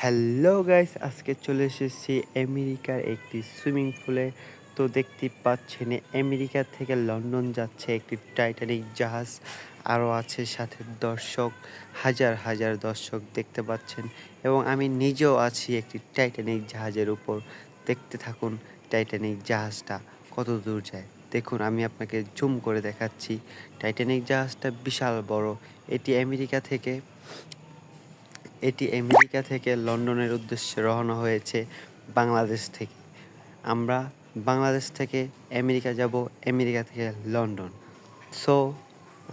Hello guys, আজকে চলে এসেছি আমেরিকার একটি সুইমিং পুলে। তো দেখতে পাচ্ছেন আমেরিকা থেকে লন্ডন যাচ্ছে একটি টাইটানিক জাহাজ। আরও আছে সাথে দর্শক, হাজার হাজার দর্শক দেখতে পাচ্ছেন। এবং আমি নিজেও আছি একটি টাইটানিক জাহাজের উপর। দেখতে থাকুন টাইটানিক জাহাজটা কত দূর যায়। দেখুন, আমি আপনাকে জুম করে দেখাচ্ছি। টাইটানিক জাহাজটা বিশাল বড়। এটি আমেরিকা থেকে লন্ডনের উদ্দেশ্যে রওনা হয়েছে বাংলাদেশ থেকে। আমরা বাংলাদেশ থেকে আমেরিকা যাব, আমেরিকা থেকে লন্ডন। সো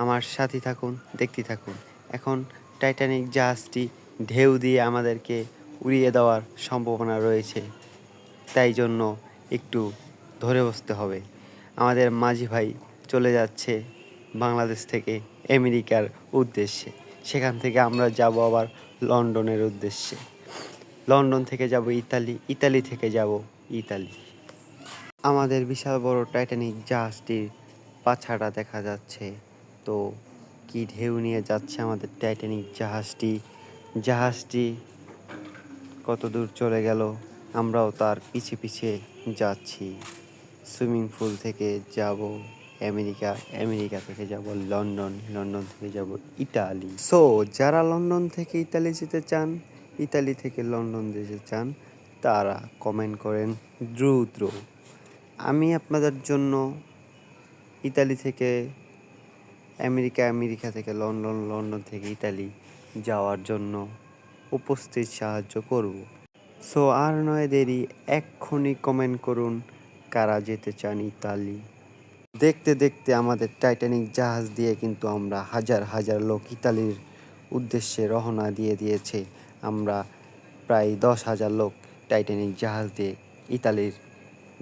আমার সাথে থাকুন, দেখতে থাকুন। এখন টাইটানিক জাহাজটি ঢেউ দিয়ে আমাদেরকে উড়িয়ে দেওয়ার সম্ভাবনা রয়েছে, তাই জন্য একটু ধরে বসতে হবে। আমাদের মাঝি ভাই চলে যাচ্ছে বাংলাদেশ থেকে আমেরিকার উদ্দেশ্যে। সেখান থেকে আমরা যাব আবার লন্ডনের উদ্দেশ্যে। লন্ডন থেকে যাব ইতালি, ইতালি থেকে যাব ইতালি। আমাদের বিশাল বড় টাইটানিক জাহাজটির পাছাটা দেখা যাচ্ছে। তো কি ঢেউ নিয়ে যাচ্ছে আমাদের টাইটানিক জাহাজটি কত দূর চলে গেল, আমরাও তার পিছে পিছে যাচ্ছি। সুইমিং পুল থেকে যাব আমেরিকা, আমেরিকা থেকে যাব লন্ডন, লন্ডন থেকে যাব ইতালি। সো যারা লন্ডন থেকে ইতালি যেতে চান, ইতালি থেকে লন্ডন যেতে চান, তারা কমেন্ট করেন দ্রুত। আমি আপনাদের জন্য ইতালি থেকে আমেরিকা, আমেরিকা থেকে লন্ডন, লন্ডন থেকে ইতালি যাওয়ার জন্য উপস্থিত সাহায্য করব। সো আর নয় দেরি, এক্ষুনি কমেন্ট করুন কারা যেতে চান ইতালি। দেখতে দেখতে আমাদের টাইটানিক জাহাজ দিয়ে কিন্তু আমরা হাজার হাজার লোক ইতালির উদ্দেশ্যে রওনা দিয়ে দিয়েছে। আমরা প্রায় 10,000 লোক টাইটানিক জাহাজ দিয়ে ইতালির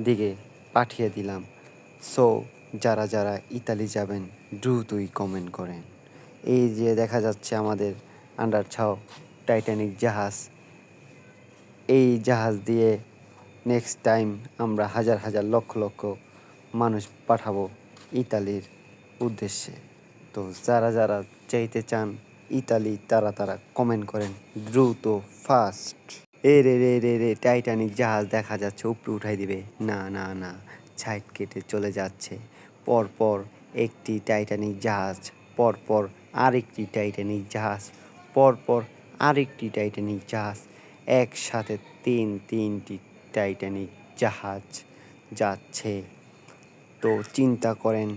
দিকে পাঠিয়ে দিলাম। সো যারা যারা ইতালি যাবেন দ্রুতই কমেন্ট করেন। এই যে দেখা যাচ্ছে আমাদের আন্ডারছাও টাইটানিক জাহাজ। এই জাহাজ দিয়ে নেক্সট টাইম আমরা হাজার হাজার লক্ষ লক্ষ মানুষ পাঠাবো ইতালির উদ্দেশ্যে। তো যারা যারা চাইতে চান ইতালি, তারা কমেন্ট করেন দ্রুত, ফাস্ট। রে টাইটানিক জাহাজ দেখা যাচ্ছে, উপরে উঠাই দিবে। না না না, সাইড কেটে চলে যাচ্ছে। পরপর একটি টাইটানিক জাহাজ, পরপর আরেকটি টাইটানিক জাহাজ, পরপর আরেকটি টাইটানিক জাহাজ, একসাথে তিনটি টাইটানিক জাহাজ যাচ্ছে। তো চিন্তা করেন,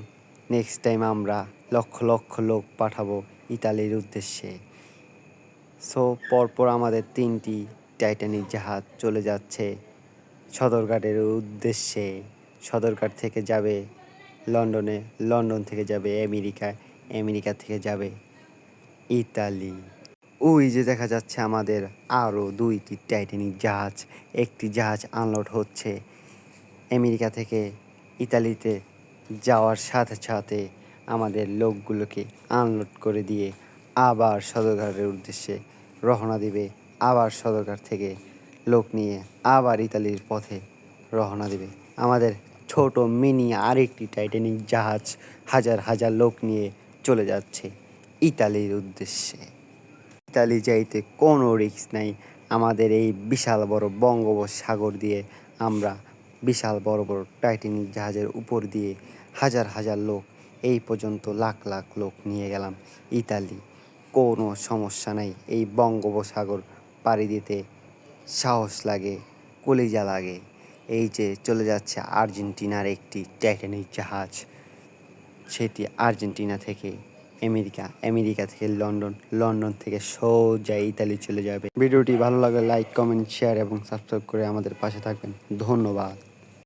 নেক্সট টাইম আমরা লক্ষ লক্ষ লোক পাঠাবো ইতালির উদ্দেশ্যে। সো পরপর আমাদের 3টি টাইটানিক জাহাজ চলে যাচ্ছে সদরঘাটের উদ্দেশ্যে। সদরঘাট থেকে যাবে লন্ডনে, লন্ডন থেকে যাবে আমেরিকা, আমেরিকা থেকে যাবে ইতালি। ওই যে দেখা যাচ্ছে আমাদের আরও 2টি টাইটানিক জাহাজ। একটি জাহাজ আনলোড হচ্ছে আমেরিকা থেকে ইতালিতে যাওয়ার সাথে সাথে আমাদের লোকগুলোকে আনলোড করে দিয়ে আবার সদরঘাটের উদ্দেশ্যে রওনা দিবে। আবার সদরঘাট থেকে লোক নিয়ে আবার ইতালির পথে রওনা দিবে। আমাদের ছোট মিনি আরেকটি টাইটানিক জাহাজ হাজার হাজার লোক নিয়ে চলে যাচ্ছে ইতালির উদ্দেশ্যে। ইতালি যাইতে কোনো রিস্ক নাই। আমাদের এই বিশাল বড় বঙ্গোপসাগর দিয়ে আমরা বিশাল বড় বড় টাইটানিক জাহাজের উপর দিয়ে হাজার হাজার লোক, এই পর্যন্ত লাখ লাখ লোক নিয়ে গেলাম ইতালি। কোনো সমস্যা নাই। এই বঙ্গোপসাগর পাড়ি দিতে সাহস লাগে, কলিজা লাগে। এই যে চলে যাচ্ছে আর্জেন্টিনার একটি টাইটানিক জাহাজ, সেটি আর্জেন্টিনা থেকে আমেরিকা, আমেরিকা থেকে লন্ডন, লন্ডন থেকে সোজা ইতালি চলে যাবে। ভিডিওটি ভালো লাগলে লাইক, কমেন্ট, শেয়ার এবং সাবস্ক্রাইব করে আমাদের পাশে থাকবেন। ধন্যবাদ।